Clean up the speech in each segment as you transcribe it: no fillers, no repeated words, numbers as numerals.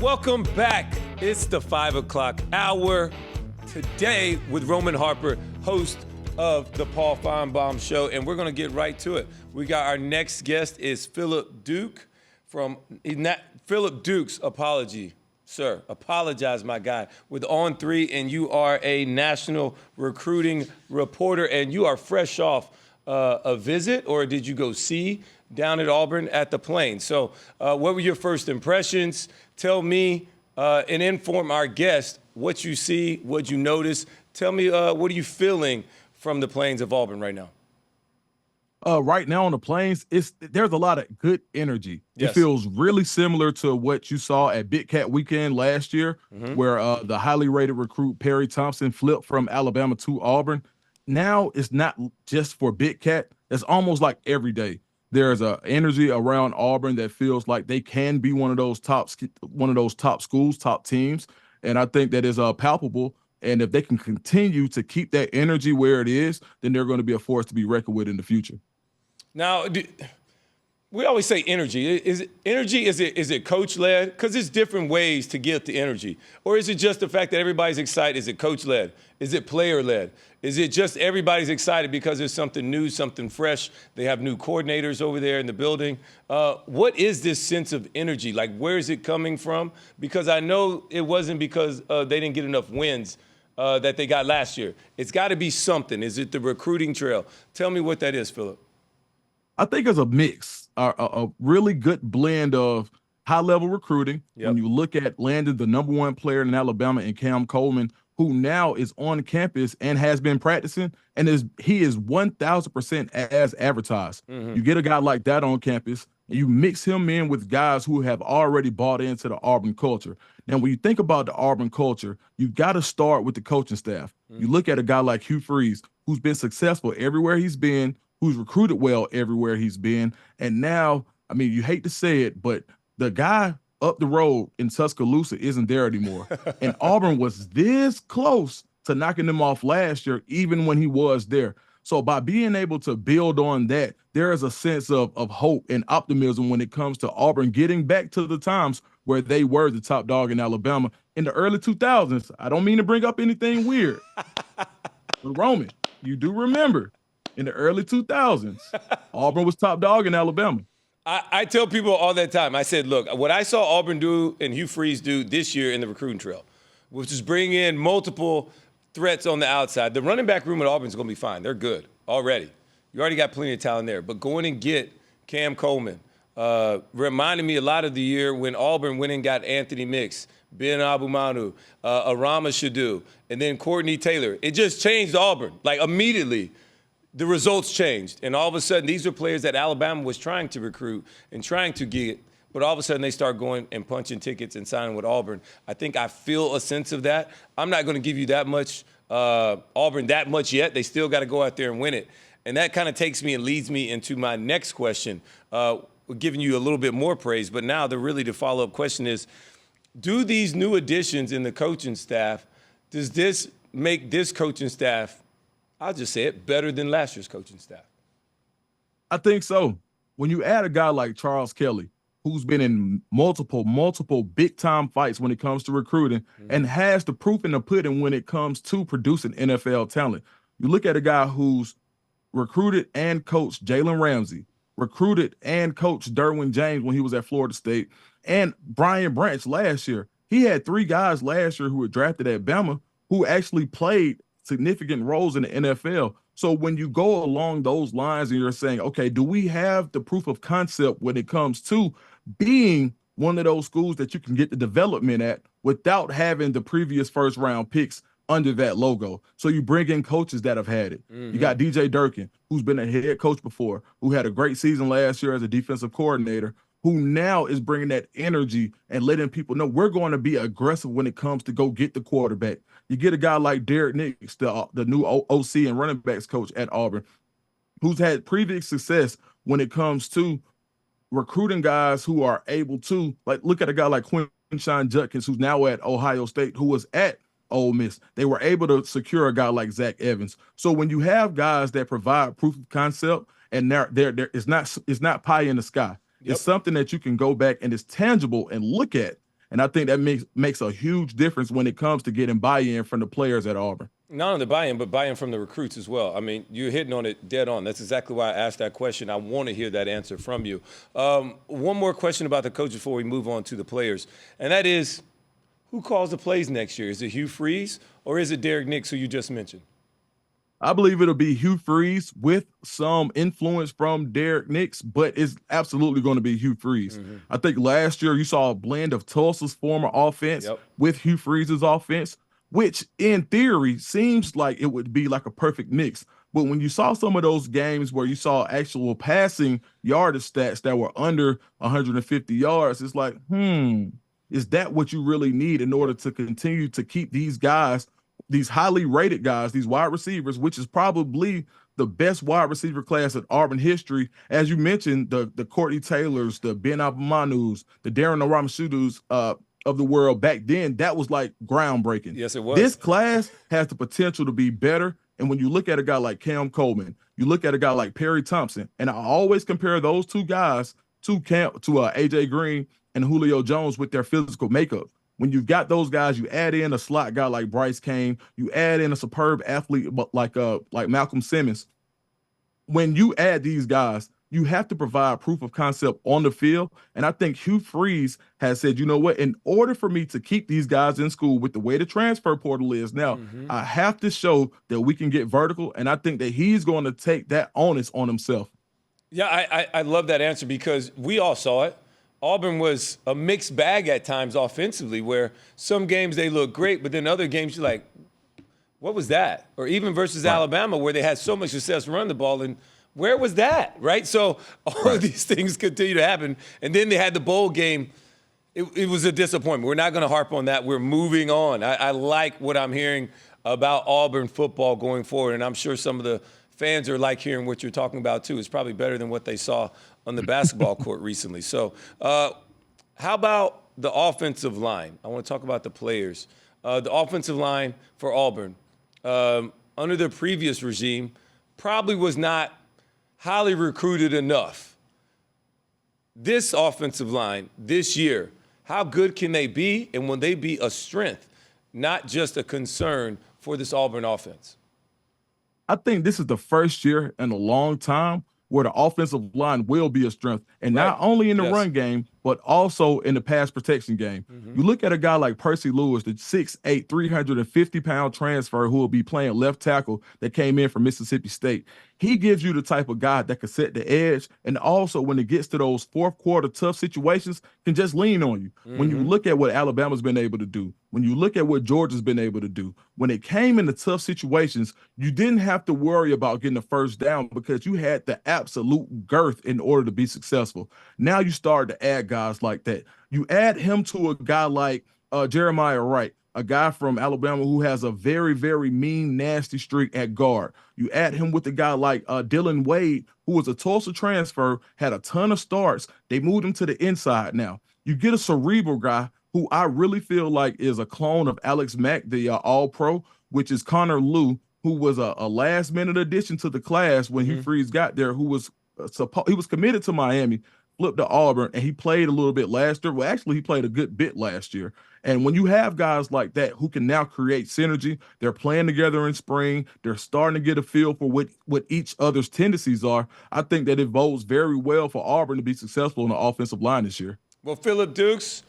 Welcome back. It's the 5 o'clock hour. Today with Roman Harper, host of the Paul Feinbaum Show, and we're going to get right to it. We got our next guest is Phillip Dukes Phillip Dukes, apologize, my guy, with On3, and you are a national recruiting reporter, and you are fresh off a visit, or did you go see down at Auburn at the Plains? So what were your first impressions? Tell me and inform our guest what you see, what you notice. Tell me, what are you feeling from the Plains of Auburn right now? Right now on the Plains, there's a lot of good energy. Yes. It feels really similar to what you saw at Big Cat Weekend last year, where the highly rated recruit Perry Thompson flipped from Alabama to Auburn. Now it's not just for Big Cat. It's almost like every day. There's a energy around Auburn that feels like they can be one of those top schools, top teams, and I think that is palpable. And if they can continue to keep that energy where it is, then they're going to be a force to be reckoned with in the future. Now, we always say energy. Is it coach-led? Because there's different ways to get the energy. Or is it just the fact that everybody's excited? Is it coach-led? Is it player-led? Is it just everybody's excited because there's something new, something fresh? They have new coordinators over there in the building. What is this sense of energy? Like, where is it coming from? Because I know it wasn't because they didn't get enough wins that they got last year. It's got to be something. Is it the recruiting trail? Tell me what that is, Phillip. I think it's a mix, a really good blend of high-level recruiting. Yep. When you look at landing the number one player in Alabama in Cam Coleman, who now is on campus and has been practicing, and he is 1,000% as advertised. You get a guy like that on campus, and you mix him in with guys who have already bought into the Auburn culture. Now, when you think about the Auburn culture, you got to start with the coaching staff. You look at a guy like Hugh Freeze, who's been successful everywhere he's been, who's recruited well everywhere he's been. And now, I mean, you hate to say it, but the guy up the road in Tuscaloosa isn't there anymore. And Auburn was this close to knocking them off last year, even when he was there. So by being able to build on that, there is a sense of hope and optimism when it comes to Auburn getting back to the times where they were the top dog in Alabama in the early 2000s. I don't mean to bring up anything weird, but Roman, you do remember in the early 2000s, Auburn was top dog in Alabama. I tell people all that time, I said, look, what I saw Auburn do and Hugh Freeze do this year in the recruiting trail, which is bring in multiple threats on the outside. The running back room at Auburn is going to be fine. They're good already. You already got plenty of talent there. But going and get Cam Coleman reminded me a lot of the year when Auburn went and got Anthony Mix, Ben Abumanu, Arama Shadu, and then Courtney Taylor. It just changed Auburn, like immediately. The results changed, and all of a sudden, these are players that Alabama was trying to recruit and trying to get, but all of a sudden they start going and punching tickets and signing with Auburn. I think I feel a sense of that. I'm not going to give you that much, Auburn that much yet. They still got to go out there and win it. And that kind of takes me and leads me into my next question. We're giving you a little bit more praise, but now the follow-up question is, do these new additions in the coaching staff, does this make this coaching staff, I'll just say it, better than last year's coaching staff? I think so. When you add a guy like Charles Kelly, who's been in multiple big-time fights when it comes to recruiting and has the proof in the pudding when it comes to producing NFL talent. You look at a guy who's recruited and coached Jalen Ramsey, recruited and coached Derwin James when he was at Florida State, and Brian Branch last year. He had 3 guys last year who were drafted at Bama who actually played significant roles in the NFL. So when you go along those lines and you're saying, okay, do we have the proof of concept when it comes to being one of those schools that you can get the development at without having the previous first round picks under that logo? So you bring in coaches that have had it. You got DJ Durkin, who's been a head coach before, who had a great season last year as a defensive coordinator, who now is bringing that energy and letting people know we're going to be aggressive when it comes to go get the quarterback. You get a guy like Derek Nix, the new OC and running backs coach at Auburn, who's had previous success when it comes to recruiting guys who are able to, like, look at a guy like Quinshon Judkins, who's now at Ohio State, who was at Ole Miss. They were able to secure a guy like Zach Evans. So when you have guys that provide proof of concept, and it's not pie in the sky. Yep. It's something that you can go back and it's tangible and look at And I think that makes a huge difference when it comes to getting buy-in from the players at Auburn. Not only the buy-in, but buy-in from the recruits as well. I mean, you're hitting on it dead on. That's exactly why I asked that question. I want to hear that answer from you. One more question about the coaches before we move on to the players, and that is, who calls the plays next year? Is it Hugh Freeze or is it Derek Nix, who you just mentioned? I believe it'll be Hugh Freeze with some influence from Derek Nix, but it's absolutely going to be Hugh Freeze. Mm-hmm. I think last year you saw a blend of Tulsa's former offense with Hugh Freeze's offense, which in theory seems like it would be like a perfect mix. But when you saw some of those games where you saw actual passing yardage stats that were under 150 yards, it's like, is that what you really need in order to continue to keep these guys, these highly rated guys, these wide receivers, which is probably the best wide receiver class in Auburn history? As you mentioned, the Courtney Taylors, the Ben Abamanus, the Darren Aramasudus of the world back then, that was like groundbreaking. Yes, it was. This class has the potential to be better. And when you look at a guy like Cam Coleman, you look at a guy like Perry Thompson, and I always compare those two guys to AJ Green and Julio Jones with their physical makeup. When you've got those guys, you add in a slot guy like Bryce Kane, you add in a superb athlete like Malcolm Simmons. When you add these guys, you have to provide proof of concept on the field. And I think Hugh Freeze has said, you know what, in order for me to keep these guys in school with the way the transfer portal is now, I have to show that we can get vertical. And I think that he's going to take that onus on himself. Yeah, I love that answer because we all saw it. Auburn was a mixed bag at times offensively, where some games they look great, but then other games you're like, what was that? Or even versus Alabama, where they had so much success running the ball, and where was that, right? So all of these things continue to happen. And then they had the bowl game. It was a disappointment. We're not going to harp on that. We're moving on. I like what I'm hearing about Auburn football going forward, and I'm sure some of the fans are like hearing what you're talking about, too. It's probably better than what they saw on the basketball court recently. So how about the offensive line? I want to talk about the players. The offensive line for Auburn, under the previous regime, probably was not highly recruited enough. This offensive line this year, how good can they be, and will they be a strength, not just a concern for this Auburn offense? I think this is the first year in a long time where the offensive line will be a strength, and not only in the run game, but also in the pass protection game. You look at a guy like Percy Lewis, the 6'8", 350-pound transfer who will be playing left tackle that came in from Mississippi State. He gives you the type of guy that can set the edge, and also when it gets to those fourth quarter tough situations, can just lean on you. When you look at what Alabama's been able to do, when you look at what Georgia's been able to do, when it came into tough situations, you didn't have to worry about getting the first down because you had the absolute girth in order to be successful. Now you start to add guys like that. You add him to a guy like Jeremiah Wright, a guy from Alabama who has a very, very mean, nasty streak at guard. You add him with a guy like Dylan Wade, who was a Tulsa transfer, had a ton of starts. They moved him to the inside now. You get a cerebral guy who I really feel like is a clone of Alex Mack, the All-Pro, which is Connor Liu, who was a last-minute addition to the class when Hugh Freeze got there, who was he was committed to Miami, flipped to Auburn, and he played a little bit last year. Well, actually, he played a good bit last year. And when you have guys like that who can now create synergy, they're playing together in spring, they're starting to get a feel for what each other's tendencies are, I think that it bodes very well for Auburn to be successful on the offensive line this year. Well, Phillip Dukes,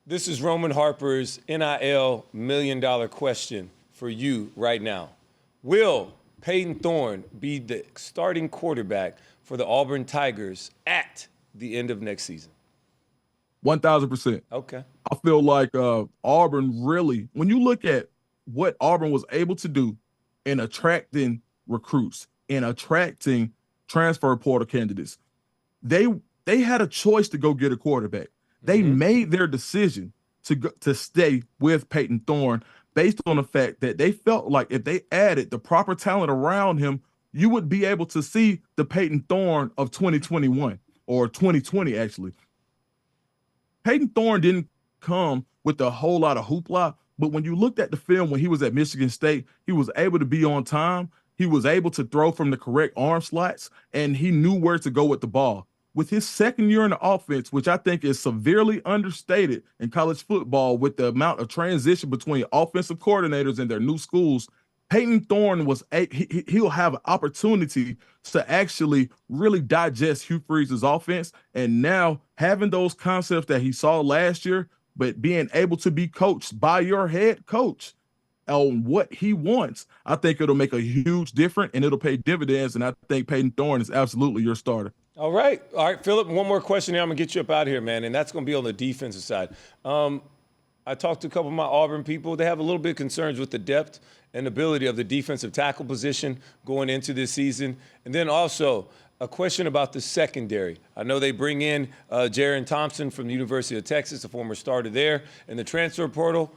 this is Roman Harper's NIL $1 million question for you right now. Will Peyton Thorne be the starting quarterback for the Auburn Tigers at the end of next season? 1,000%. Okay. I feel like Auburn really, when you look at what Auburn was able to do in attracting recruits, in attracting transfer portal candidates, they had a choice to go get a quarterback. They made their decision to stay with Peyton Thorne based on the fact that they felt like if they added the proper talent around him, you would be able to see the Peyton Thorne of 2021 or 2020, actually. Peyton Thorne didn't come with a whole lot of hoopla, but when you looked at the film when he was at Michigan State, he was able to be on time. He was able to throw from the correct arm slots, and he knew where to go with the ball. with his second year in the offense, which I think is severely understated in college football with the amount of transition between offensive coordinators and their new schools, Peyton Thorne he'll have an opportunity to actually really digest Hugh Freeze's offense. And now having those concepts that he saw last year, but being able to be coached by your head coach on what he wants, I think it'll make a huge difference and it'll pay dividends. And I think Peyton Thorne is absolutely your starter. All right, Phillip, one more question here. I'm going to get you up out of here, man, and that's going to be on the defensive side. I talked to a couple of my Auburn people. They have a little bit of concerns with the depth and ability of the defensive tackle position going into this season. And then also a question about the secondary. I know they bring in Jaron Thompson from the University of Texas, a former starter there, in the transfer portal.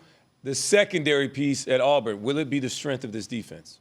The secondary piece at Auburn, will it be the strength of this defense?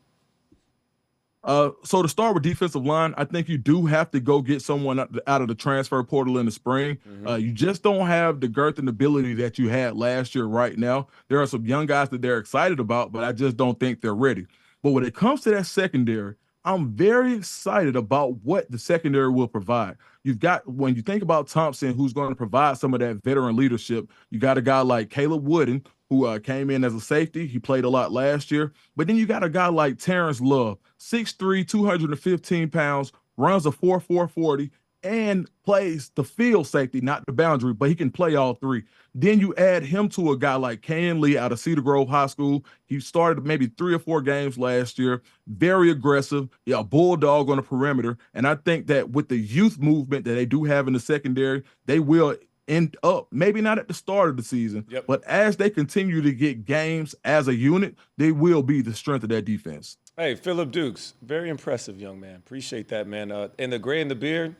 So to start with defensive line, I think you do have to go get someone out of the transfer portal in the spring. You just don't have the girth and ability that you had last year right now. There are some young guys that they're excited about, but I just don't think they're ready. But when it comes to that secondary, I'm very excited about what the secondary will provide. You've got, when you think about Thompson, who's going to provide some of that veteran leadership, you got a guy like Caleb Wooden, who came in as a safety. He played a lot last year. But then you got a guy like Terrence Love, 6'3", 215 pounds, runs a 4.4 40, and plays the field safety, not the boundary, but he can play all three. Then you add him to a guy like Kayan Lee out of Cedar Grove High School. He started maybe 3 or 4 games last year, very aggressive, a bulldog on the perimeter. And I think that with the youth movement that they do have in the secondary, they will end up, maybe not at the start of the season, but as they continue to get games as a unit, they will be the strength of that defense. Hey, Phillip Dukes, very impressive, young man. Appreciate that, man. And the gray and the beard,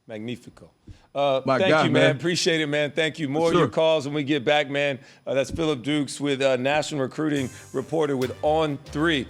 magnifico. Thank you, man. Appreciate it, man. Thank you. More of your calls when we get back, man. That's Phillip Dukes with National Recruiting Reporter with On3.